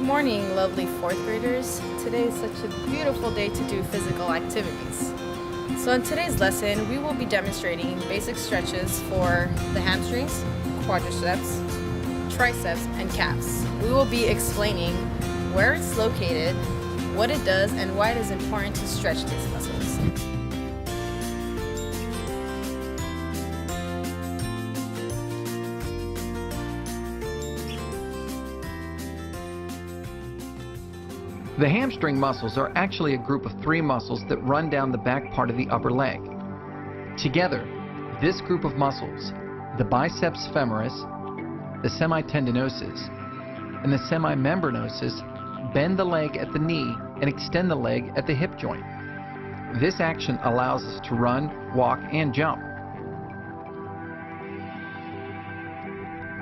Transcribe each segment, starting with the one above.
morning, lovely fourth graders. Today is such a beautiful day to do physical activities. So in today's lesson, we will be demonstrating basic stretches for the hamstrings, quadriceps, triceps, and calves. We will be explaining where it's located, what it does, and why it is important to stretch these muscles. The hamstring muscles are actually a group of 3 muscles that run down the back part of the upper leg. Together, this group of muscles, the biceps femoris, the semitendinosus, and the semimembranosus, bend the leg at the knee and extend the leg at the hip joint. This action allows us to run, walk, and jump.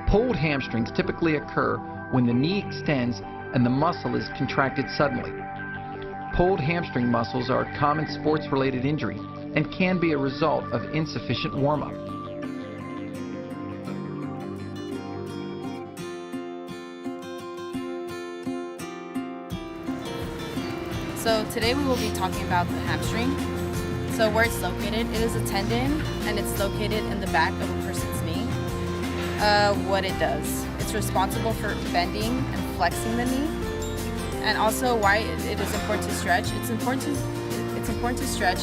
Pulled hamstrings typically occur when the knee extends and the muscle is contracted suddenly. Pulled hamstring muscles are a common sports-related injury and can be a result of insufficient warm-up. So today we will be talking about the hamstring. So where it's located, it is a tendon and it's located in the back of a person's knee. What it does, it's responsible for bending and flexing the knee, and also why it is important to stretch. It's important to stretch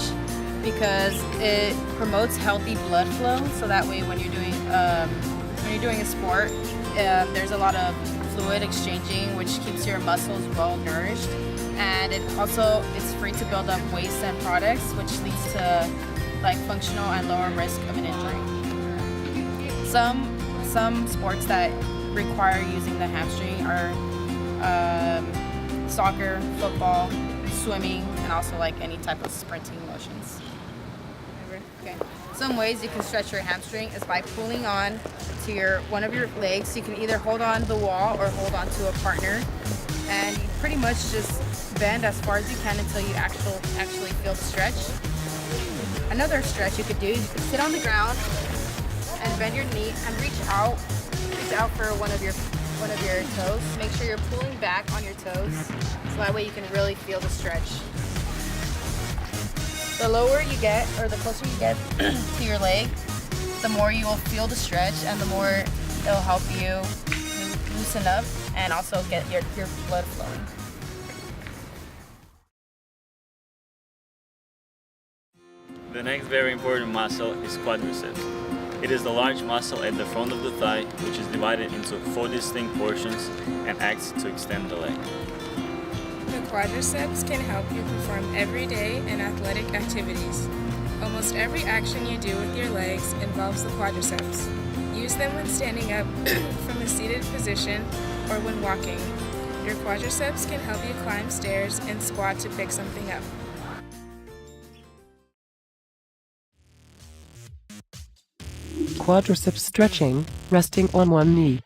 because it promotes healthy blood flow. So that way, when you're doing a sport, there's a lot of fluid exchanging, which keeps your muscles well nourished, and it's free to build up waste and products, which leads to like functional and lower risk of an injury. Some sports that require using the hamstring are soccer, football, swimming, and also like any type of sprinting motions. Okay. Some ways you can stretch your hamstring is by pulling on to one of your legs. You can either hold on the wall or hold on to a partner, and you pretty much just bend as far as you can until you actually feel the stretch. Another stretch you could do, you could sit on the ground and bend your knee and reach out for one of your toes. Make sure you're pulling back on your toes, so that way you can really feel the stretch. The lower you get, or the closer you get to your leg, the more you will feel the stretch, and the more it'll help you loosen up and also get your blood flowing. The next very important muscle is quadriceps. It is the large muscle at the front of the thigh, which is divided into 4 distinct portions and acts to extend the leg. The quadriceps can help you perform everyday and athletic activities. Almost every action you do with your legs involves the quadriceps. Use them when standing up from a seated position or when walking. Your quadriceps can help you climb stairs and squat to pick something up. Quadriceps stretching, resting on one knee.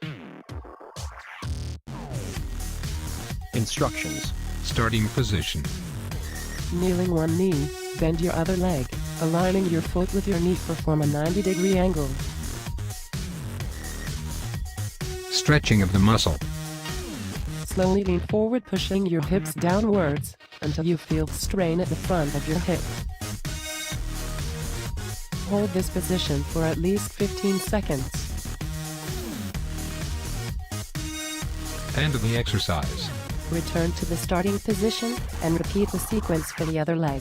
Instructions. Starting position. Kneeling one knee, bend your other leg, aligning your foot with your knee, perform a 90-degree angle. Stretching of the muscle. Slowly lean forward, pushing your hips downwards until you feel strain at the front of your hip. Hold this position for at least 15 seconds. End of the exercise. Return to the starting position and repeat the sequence for the other leg.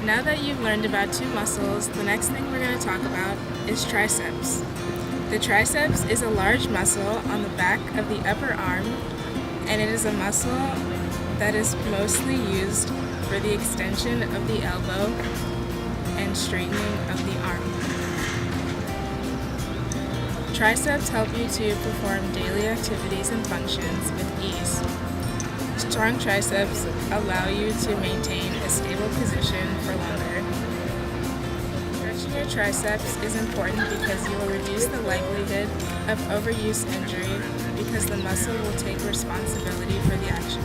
Now that you've learned about 2 muscles, the next thing we're going to talk about is triceps. The triceps is a large muscle on the back of the upper arm, and it is a muscle that is mostly used for the extension of the elbow and straightening of the arm. Triceps help you to perform daily activities and functions with ease. Strong triceps allow you to maintain a stable position for longer. Stretching your triceps is important because you will reduce the likelihood of overuse injury because the muscle will take responsibility for the action.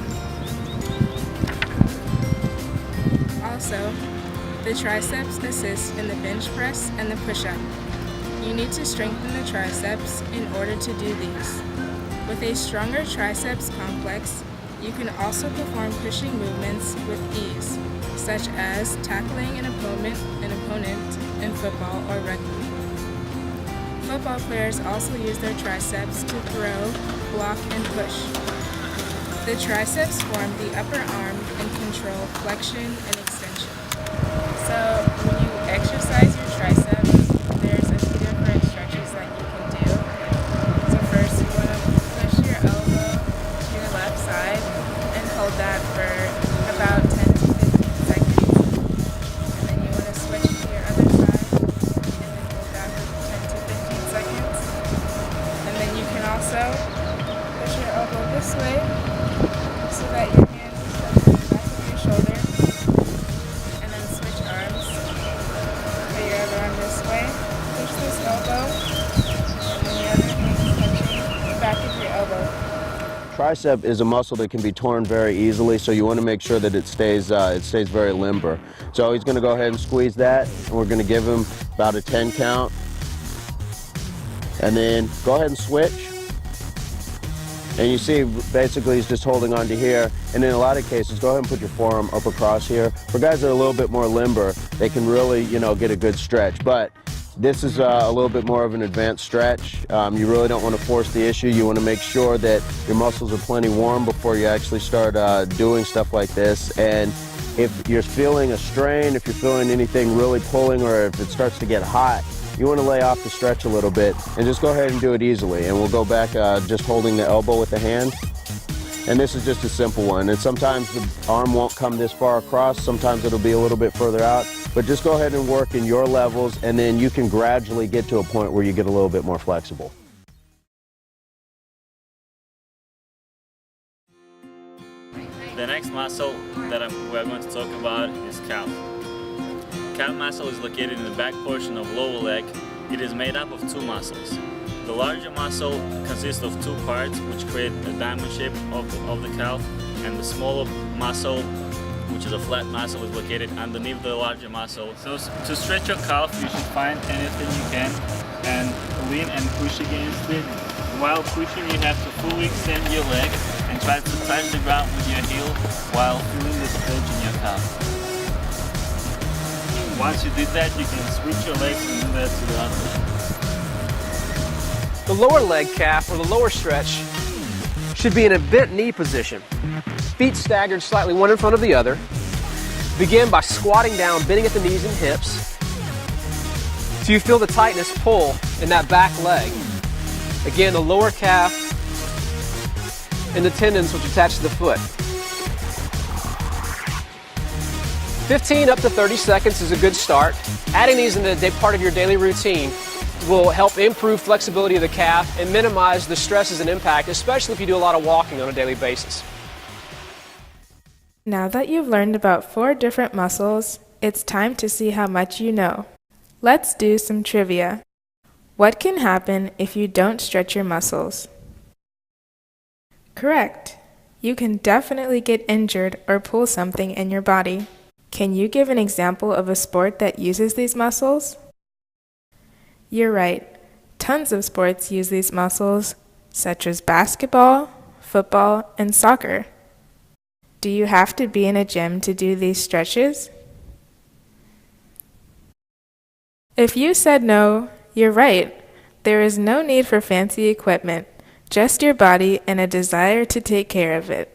Also, the triceps assist in the bench press and the push-up. You need to strengthen the triceps in order to do these. With a stronger triceps complex, you can also perform pushing movements with ease, such as tackling an opponent in football or rugby. Football players also use their triceps to throw, block, and push. The triceps form the upper arm and control flexion and extension. So when you exercise your triceps, there's a few different stretches that you can do. So first you want to push your elbow to your left side and hold that for about 10 to 15 seconds. And then you want to switch to your other side and then hold that for 10 to 15 seconds. And then you can also push your elbow this way so that your hands are touching the back of your shoulder. And then switch arms. Put your other arm this way. Push this elbow. And then your other hand is touching the back of your elbow. Tricep is a muscle that can be torn very easily, so you want to make sure that it stays very limber. So he's going to go ahead and squeeze that, and we're going to give him about a 10 count. And then go ahead and switch. And you see, basically, he's just holding on to here. And in a lot of cases, go ahead and put your forearm up across here. For guys that are a little bit more limber, they can really, get a good stretch. But this is a little bit more of an advanced stretch. You really don't want to force the issue. You want to make sure that your muscles are plenty warm before you actually start doing stuff like this. And if you're feeling a strain, if you're feeling anything really pulling, or if it starts to get hot, you want to lay off the stretch a little bit and just go ahead and do it easily. And we'll go back just holding the elbow with the hand. And this is just a simple one. And sometimes the arm won't come this far across. Sometimes it'll be a little bit further out. But just go ahead and work in your levels, and then you can gradually get to a point where you get a little bit more flexible. The next muscle that we're going to talk about is calf. Calf muscle is located in the back portion of lower leg. It is made up of two muscles. The larger muscle consists of two parts which create a diamond shape of the calf, and the smaller muscle, which is a flat muscle, is located underneath the larger muscle. So to stretch your calf, you should find anything you can and lean and push against it. While pushing, you have to fully extend your leg and try to touch the ground with your heel while feeling the stretch in your calf. Once you did that, you can switch your legs and do that to the other leg. The lower leg calf, or the lower stretch, should be in a bent knee position. Feet staggered slightly one in front of the other. Begin by squatting down, bending at the knees and hips, so you feel the tightness pull in that back leg. Again, the lower calf and the tendons which attach to the foot. 15 up to 30 seconds is a good start. Adding these in the part of your daily routine will help improve flexibility of the calf and minimize the stresses and impact, especially if you do a lot of walking on a daily basis. Now that you've learned about 4 different muscles, it's time to see how much you know. Let's do some trivia. What can happen if you don't stretch your muscles? Correct. You can definitely get injured or pull something in your body. Can you give an example of a sport that uses these muscles? You're right. Tons of sports use these muscles, such as basketball, football, and soccer. Do you have to be in a gym to do these stretches? If you said no, you're right. There is no need for fancy equipment, just your body and a desire to take care of it.